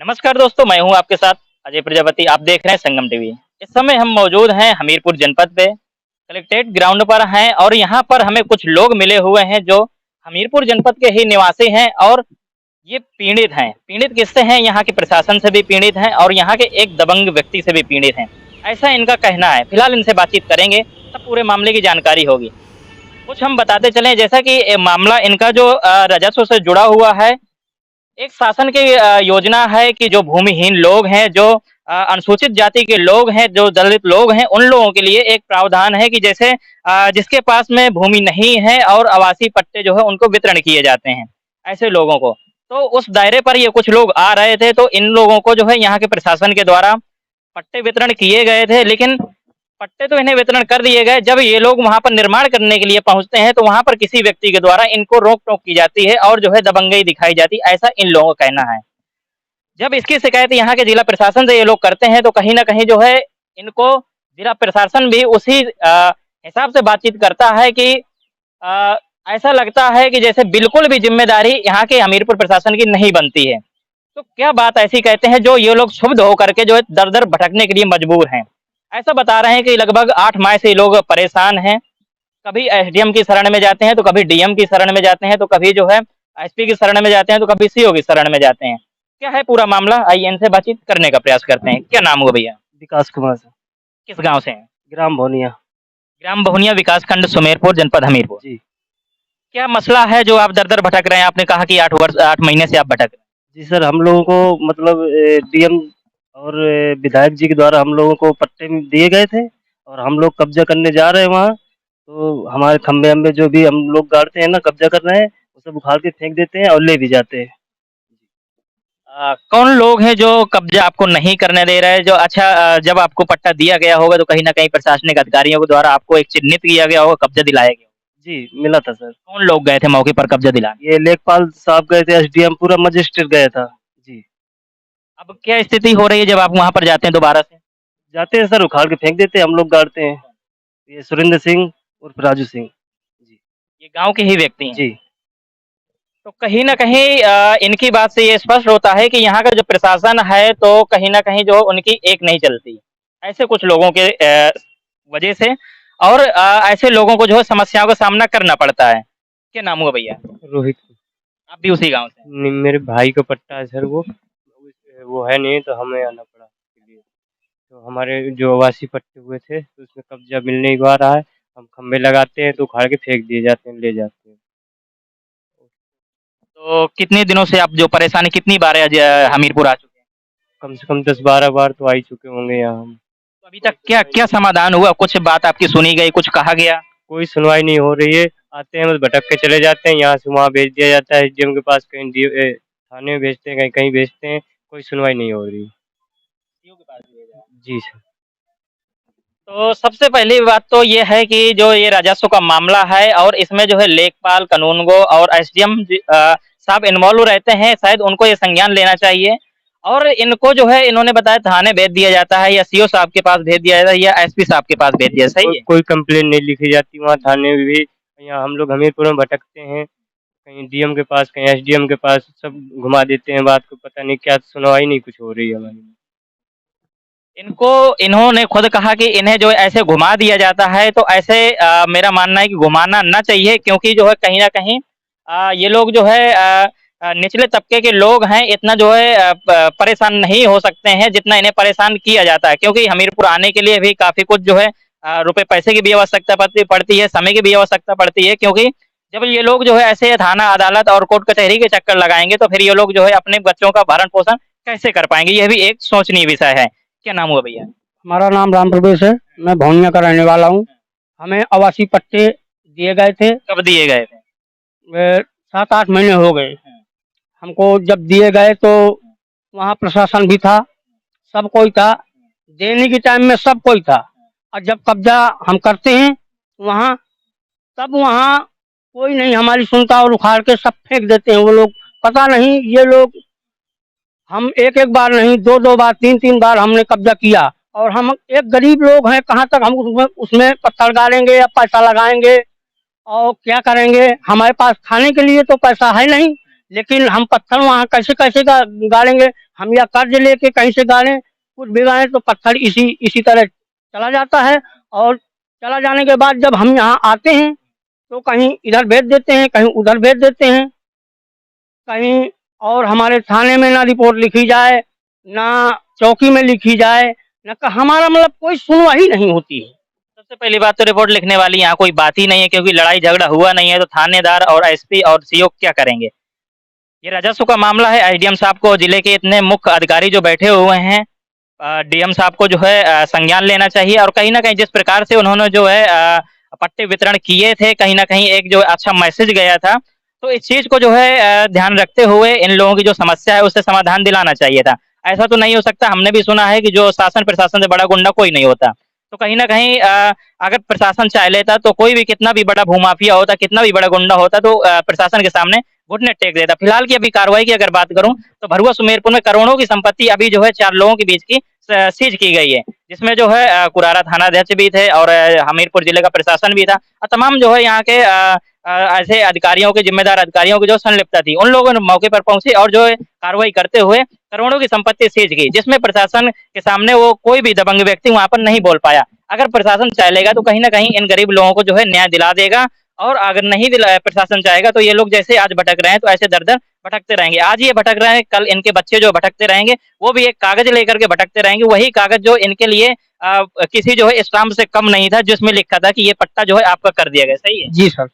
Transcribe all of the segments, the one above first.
नमस्कार दोस्तों, मैं हूं आपके साथ अजय प्रजापति। आप देख रहे हैं संगम टीवी। इस समय हम मौजूद हैं हमीरपुर जनपद पे, कलेक्ट्रेट ग्राउंड पर हैं और यहाँ पर हमें कुछ लोग मिले हुए हैं जो हमीरपुर जनपद के ही निवासी हैं और ये पीड़ित हैं। पीड़ित किससे हैं? यहाँ के प्रशासन से भी पीड़ित हैं और यहाँ के एक दबंग व्यक्ति से भी पीड़ित हैं, ऐसा इनका कहना है। फिलहाल इनसे बातचीत करेंगे, तब पूरे मामले की जानकारी होगी। कुछ हम बताते चलें, जैसा कि ये मामला इनका जो राजस्व से जुड़ा हुआ है। एक शासन की योजना है कि जो भूमिहीन लोग हैं, जो अनुसूचित जाति के लोग हैं, जो दलित लोग हैं, उन लोगों के लिए एक प्रावधान है कि जैसे जिसके पास में भूमि नहीं है और आवासीय पट्टे जो है उनको वितरण किए जाते हैं, ऐसे लोगों को। तो उस दायरे पर ये कुछ लोग आ रहे थे, तो इन लोगों को जो है यहाँ के प्रशासन के द्वारा पट्टे वितरण किए गए थे, लेकिन पट्टे तो इन्हें वितरण कर दिए गए। जब ये लोग वहाँ पर निर्माण करने के लिए पहुँचते हैं, तो वहाँ पर किसी व्यक्ति के द्वारा इनको रोक-टोक की जाती है और जो है दबंगई दिखाई जाती है, ऐसा इन लोगों का कहना है। जब इसकी शिकायत यहाँ के जिला प्रशासन से ये लोग करते हैं, तो कहीं न कहीं जो है इनको जिला प्रशासन भी उसी हिसाब से बातचीत करता है कि अ, ऐसा लगता है कि जैसे बिल्कुल भी ज़िम्मेदारी यहाँ के हमीरपुर प्रशासन की नहीं बनती है। तो क्या बात ऐसी कहते हैं जो ये लोग क्षुब्ध होकर के जो है दर-दर भटकने के लिए मजबूर हैं। ऐसा बता रहे हैं कि लगभग 8 माह से ये लोग परेशान हैं। कभी एसडीएम की शरण में जाते हैं, तो कभी डीएम की शरण में जाते हैं, तो कभी जो है एसपी की शरण में जाते हैं, तो कभी सीओ की शरण में जाते हैं। क्या है पूरा मामला? आइए इनसे बातचीत करने का प्रयास करते हैं। क्या नाम हुआ भैया? विकास कुमार से। किस गाँव से हैं? ग्राम भोनिया। ग्राम बहुनिया, विकासखंड सुमेरपुर, जनपद हमीरपुर। जी। क्या मसला है जो आप दर-दर भटक रहे हैं? आपने कहा कि 8 महीने से आप भटक रहे हैं। जी सर, हम लोगों को मतलब डीएम और विधायक जी के द्वारा हम लोगों को पट्टे दिए गए थे और हम लोग कब्ज़ा करने जा रहे हैं वहाँ। तो हमारे खंबे-वंबे जो भी हम लोग गाड़ते हैं ना, कब्ज़ा कर रहे हैं, वो सब उखाड़ के फेंक देते हैं और ले भी जाते हैं। कौन लोग हैं जो कब्ज़ा आपको नहीं करने दे रहे हैं? जो अच्छा जब आपको पट्टा दिया गया होगा, तो कहीं न कहीं प्रशासनिक अधिकारियों के द्वारा आपको एक चिन्हित किया गया होगा, कब्ज़ा दिलाया गया होगा। जी, मिला था सर। कौन लोग गए थे मौके पर कब्ज़ा दिलाने? ये लेखपाल साहब गए थे, एसडीएम पूरा मजिस्ट्रेट गया था। जी। अब क्या स्थिति हो रही है जब आप वहाँ पर जाते हैं दोबारा से? जाते हैं सर, उखाड़ के फेंक देते हैं, हम लोग गाड़ते हैं। ये सुरेंद्र सिंह उर्फ राजू सिंह। जी। ये गाँव के ही व्यक्ति हैं। जी। तो कहीं न कहीं इनकी बात से ये स्पष्ट होता है कि यहाँ का जो प्रशासन है, तो कहीं न कहीं जो उनकी एक नहीं चलती। ऐसे कुछ लोगों के वजह से और ऐसे लोगों को जो है समस्याओं का सामना करना पड़ता है। क्या नाम हुआ भैया? रोहित। आप भी उसी गाँव से हैं? नहीं, मेरे भाई का पट्टा है सर वो है नहीं तो हमें आना पड़ा इसके लिए। तो हमारे जो आवासीय पट्टे हुए थे तो उसमें कब्जा मिल नहीं पा रहा है। हम खंभे लगाते हैं तो उखाड़ के फेंक दिए जाते हैं, ले जाते हैं। तो कितने दिनों से आप जो परेशानी कितनी बार हमीरपुर आ चुके हैं? कम से कम 10-12 बार तो आ ही चुके होंगे यहाँ हम। तो अभी तक क्या क्या समाधान हुआ? कुछ बात आपकी सुनी गई, कुछ कहा गया? कोई सुनवाई नहीं हो रही है। आते हैं बस भटक के चले जाते हैं, यहाँ से वहाँ भेज दिया जाता है एसडीएम के पास, कहीं थाने में भेजते हैं, कहीं कहीं भेजते हैं, कोई सुनवाई नहीं हो रही। जी सर। तो सबसे पहली बात तो ये है कि जो ये राजस्व का मामला है और इसमें जो है लेखपाल, कानूनगो और एसडीएम साहब इन्वॉल्व रहते हैं, शायद उनको ये संज्ञान लेना चाहिए और इनको जो है इन्होंने बताया थाने भेज दिया जाता है या सीओ साहब के पास भेज दिया जाता है या एसपी साहब के पास भेज दिया, सही है? कोई कंप्लेंट नहीं लिखी जाती वहाँ थाने में भी। यहाँ हम लोग हमीरपुर में भटकते हैं, कहीं डीएम के पास, कहीं एसडीएम के पास, सब घुमा देते हैं बात को, पता नहीं क्या सुनवाई नहीं कुछ हो रही है हमारी। इनको इन्होंने खुद कहा कि इन्हें जो है ऐसे घुमा दिया जाता है, तो ऐसे मेरा मानना है कि घुमाना ना चाहिए क्योंकि जो है कहीं न कहीं ये लोग जो है निचले तबके के लोग हैं, इतना जो है परेशान नहीं हो सकते हैं जितना इन्हें परेशान किया जाता है क्योंकि हमीरपुर आने के लिए भी काफ़ी कुछ जो है रुपए पैसे की भी आवश्यकता पड़ती है, समय की भी आवश्यकता पड़ती है क्योंकि जब ये लोग जो है ऐसे थाना, अदालत और कोर्ट कचहरी के चक्कर लगाएँगे, तो फिर ये लोग जो है अपने बच्चों का भरण-पोषण कैसे कर पाएँगे? यह भी एक सोचनीय विषय है। क्या नाम हुआ भैया? हमारा नाम राम प्रवेश है। मैं भौनिया का रहने वाला हूँ। हमें आवासीय पट्टे दिए गए थे। कब दिए गए थे? 7-8 महीने हो गए। हमको जब दिए गए तो वहाँ प्रशासन भी था, सब कोई था। देने के टाइम में सब कोई था और जब कब्जा हम करते हैं वहाँ, तब वहाँ कोई नहीं हमारी सुनता और उखाड़ के सब फेंक देते हैं वो लोग। पता नहीं ये लोग, हम एक-एक बार नहीं, 2-2 बार, 3-3 बार हमने कब्जा किया और हम एक गरीब लोग हैं, कहाँ तक हम उसमें उसमें पत्थर गाड़ेंगे या पैसा लगाएँगे और क्या करेंगे? हमारे पास खाने के लिए तो पैसा है नहीं, लेकिन हम पत्थर वहाँ कैसे-कैसे गाड़ेंगे? हम या कर्ज लेके कहीं से गाड़ें, कुछ भी गाड़ें तो पत्थर इसी इसी तरह चला जाता है। और चला जाने के बाद जब हम यहाँ आते हैं तो कहीं इधर भेज देते हैं, कहीं उधर भेज देते हैं, कहीं और हमारे थाने में ना रिपोर्ट लिखी जाए, ना चौकी में लिखी जाए, ना हमारा मतलब कोई सुनवाई नहीं होती है। सबसे पहली बात तो रिपोर्ट लिखने वाली यहाँ कोई बात ही नहीं है, क्योंकि लड़ाई झगड़ा हुआ नहीं है तो थानेदार और एसपी और सीओ क्या करेंगे। ये राजस्व का मामला है। एसडीएम साहब को, जिले के इतने मुख्य अधिकारी जो बैठे हुए हैं, डीएम साहब को जो है संज्ञान लेना चाहिए। और कहीं ना कहीं जिस प्रकार से उन्होंने जो है पट्टे वितरण किए थे, कहीं ना कहीं एक जो अच्छा मैसेज गया था, तो इस चीज को जो है ध्यान रखते हुए इन लोगों की जो समस्या है उससे समाधान दिलाना चाहिए था। ऐसा तो नहीं हो सकता। हमने भी सुना है कि जो शासन प्रशासन से बड़ा गुंडा कोई नहीं होता। तो कहीं ना कहीं अगर प्रशासन चाह लेता तो कोई भी कितना भी बड़ा भूमाफिया होता, कितना भी बड़ा गुंडा होता, तो प्रशासन के सामने घुटने टेक देता। फिलहाल की अभी कार्रवाई की अगर बात करूं तो भरुआ सुमेरपुर में करोड़ों की संपत्ति अभी जो है 4 लोगों के बीच की सीज की गई है, जिसमें जो है कुरारा थाना अध्यक्ष भी थे और हमीरपुर जिले का प्रशासन भी था और तमाम जो है यहाँ के ऐसे अधिकारियों के, जिम्मेदार अधिकारियों की जो संलिप्तता थी, उन लोगों ने मौके पर पहुंचे और जो है कार्रवाई करते हुए करोड़ों की संपत्ति सीज की, जिसमें प्रशासन के सामने वो कोई भी दबंग व्यक्ति वहां पर नहीं बोल पाया। अगर प्रशासन चाहेगा तो कहीं ना कहीं इन गरीब लोगों को जो है न्याय दिला देगा। और अगर नहीं दिला, प्रशासन चाहेगा तो ये लोग जैसे आज भटक रहे हैं तो ऐसे दर दर भटकते रहेंगे। आज ये भटक रहे हैं, कल इनके बच्चे जो भटकते रहेंगे वो भी एक कागज लेकर के भटकते रहेंगे। वही कागज जो इनके लिए किसी जो है स्टाम्प से कम नहीं था, जिसमें लिखा था कि ये पट्टा जो है आपका कर दिया गया। सही है जी सर।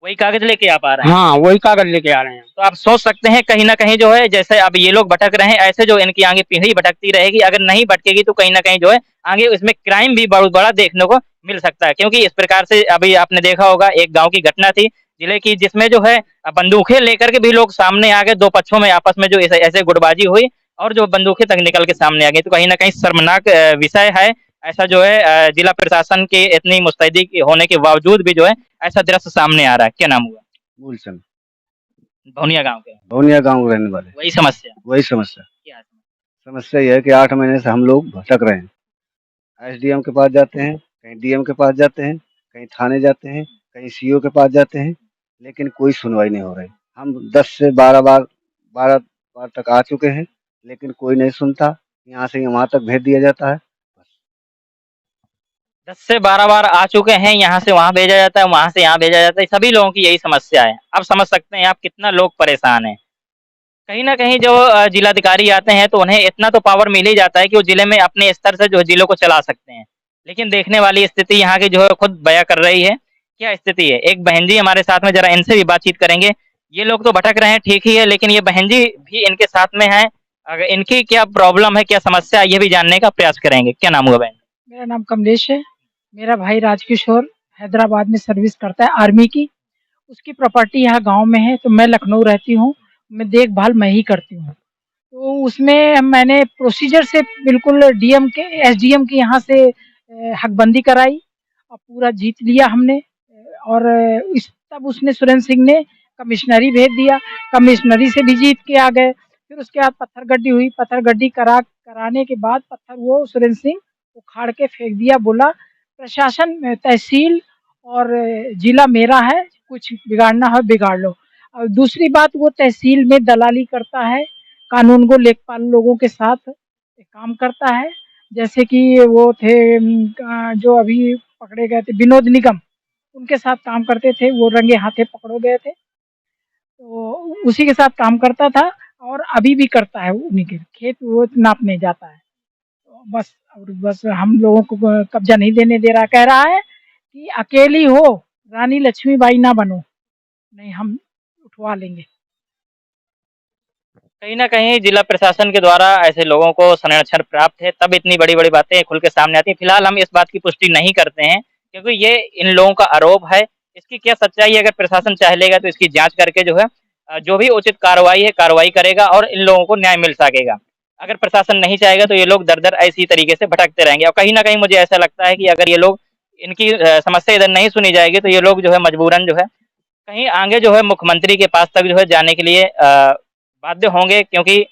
वही कागज लेके आप आ रहे हैं। हाँ, वही कागज लेके आ रहे हैं। तो आप सोच सकते हैं कहीं ना कहीं जो है जैसे अब ये लोग भटक रहे हैं, ऐसे जो इनकी आगे पीढ़ी भटकती रहेगी। अगर नहीं भटकेगी तो कहीं ना कहीं जो है आगे इसमें क्राइम भी बहुत बड़ा देखने को मिल सकता है। क्योंकि इस प्रकार से अभी आपने देखा होगा एक गांव की घटना थी जिले की, जिसमें जो है बंदूकें लेकर के भी लोग सामने आ गए। 2 पक्षों में आपस में जो ऐसे गुटबाजी हुई और जो बंदूकें तक निकल के सामने आ गई। तो कहीं ना कहीं शर्मनाक विषय है। ऐसा जो है जिला प्रशासन के इतनी मुस्तैदी होने के बावजूद भी जो है ऐसा दृश्य सामने आ रहा है। क्या नाम हुआ? मूलचंद, भौनिया गांव के। भौनिया गांव के रहने वाले। वही समस्या। वही समस्या क्या? समस्या यह है कि 8 महीने से हम लोग भटक रहे हैं। एसडीएम के पास जाते हैं, कहीं डीएम के पास जाते हैं, कहीं थाने जाते हैं, कहीं सीओ के पास जाते हैं, लेकिन कोई सुनवाई नहीं हो रही। हम 10 से 12 बार तक आ चुके हैं, लेकिन कोई नहीं सुनता। यहाँ से वहाँ तक भेज दिया जाता है। 10 से 12 बार आ चुके हैं, यहाँ से वहाँ भेजा जाता है, वहाँ से यहाँ भेजा जाता है। सभी लोगों की यही समस्या है। अब समझ सकते हैं आप कितना लोग परेशान हैं। कहीं ना कहीं जो जिलाधिकारी आते हैं तो उन्हें इतना तो पावर मिल ही जाता है कि वो जिले में अपने स्तर से जो है जिलों को चला सकते हैं। लेकिन देखने वाली स्थिति यहाँ की जो है खुद बयां कर रही है। क्या स्थिति है? एक बहन जी हमारे साथ में, जरा इनसे भी बातचीत करेंगे। ये लोग तो भटक रहे हैं, ठीक ही है, लेकिन ये बहन जी भी इनके साथ में है। अगर इनकी क्या प्रॉब्लम है, क्या समस्या है, ये भी जानने का प्रयास करेंगे। क्या नाम हुआ बहन? मेरा नाम कमलेश है। मेरा भाई राजकिशोर हैदराबाद में सर्विस करता है आर्मी की। उसकी प्रॉपर्टी यहाँ गांव में है, तो मैं लखनऊ रहती हूँ। मैं देखभाल मैं ही करती हूँ। तो उसमें मैंने प्रोसीजर से बिल्कुल डीएम के, एसडीएम के यहाँ से हकबंदी कराई और पूरा जीत लिया हमने। और तब उसने सुरेंद्र सिंह ने कमिश्नरी भेज दिया, कमिश्नरी से भी जीत के आ गए। फिर उसके बाद पत्थर गड्डी हुई, पत्थर गड्डी कराने के बाद पत्थर वो सुरेंद्र सिंह उखाड़ के फेंक दिया। बोला प्रशासन, तहसील और जिला मेरा है, कुछ बिगाड़ना है बिगाड़ लो। और दूसरी बात, वो तहसील में दलाली करता है, कानून को लेखपाल लोगों के साथ काम करता है। जैसे कि वो थे जो अभी पकड़े गए थे विनोद निगम, उनके साथ काम करते थे। वो रंगे हाथे पकड़े गए थे, तो उसी के साथ काम करता था और अभी भी करता है। उन्हीं के खेत वो नापने जाता है। तो बस हम लोगों को कब्जा नहीं देने दे रहा। कह रहा है कि अकेली हो, रानी लक्ष्मीबाई ना बनो, नहीं हम उठवा लेंगे। कहीं ना कहीं जिला प्रशासन के द्वारा ऐसे लोगों को संरक्षण प्राप्त है, तब इतनी बड़ी बड़ी बातें खुल के सामने आती हैं। फिलहाल हम इस बात की पुष्टि नहीं करते हैं, क्योंकि ये इन लोगों का आरोप है। इसकी क्या सच्चाई है, अगर प्रशासन चाह लेगा तो इसकी जांच करके जो है जो भी उचित कार्रवाई है कार्रवाई करेगा और इन लोगों को न्याय मिल सकेगा। अगर प्रशासन नहीं चाहेगा तो ये लोग दर दर ऐसी तरीके से भटकते रहेंगे। और कहीं ना कहीं मुझे ऐसा लगता है कि अगर ये लोग, इनकी समस्या इधर नहीं सुनी जाएगी तो ये लोग जो है मजबूरन जो है कहीं आगे जो है मुख्यमंत्री के पास तक जो है जाने के लिए बाध्य होंगे। क्योंकि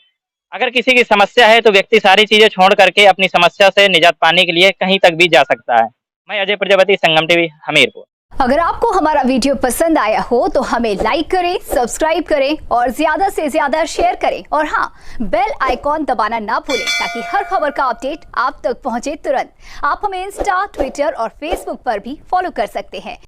अगर किसी की समस्या है तो व्यक्ति सारी चीजें छोड़ करके अपनी समस्या से निजात पाने के लिए कहीं तक भी जा सकता है। मैं अजय प्रजापति, संगम टीवी, हमीरपुर। अगर आपको हमारा वीडियो पसंद आया हो तो हमें लाइक करें, सब्सक्राइब करें और ज्यादा से ज्यादा शेयर करें और हाँ, बेल आइकॉन दबाना ना भूलें ताकि हर खबर का अपडेट आप तक पहुंचे तुरंत। आप हमें इंस्टा, ट्विटर और फेसबुक पर भी फॉलो कर सकते हैं।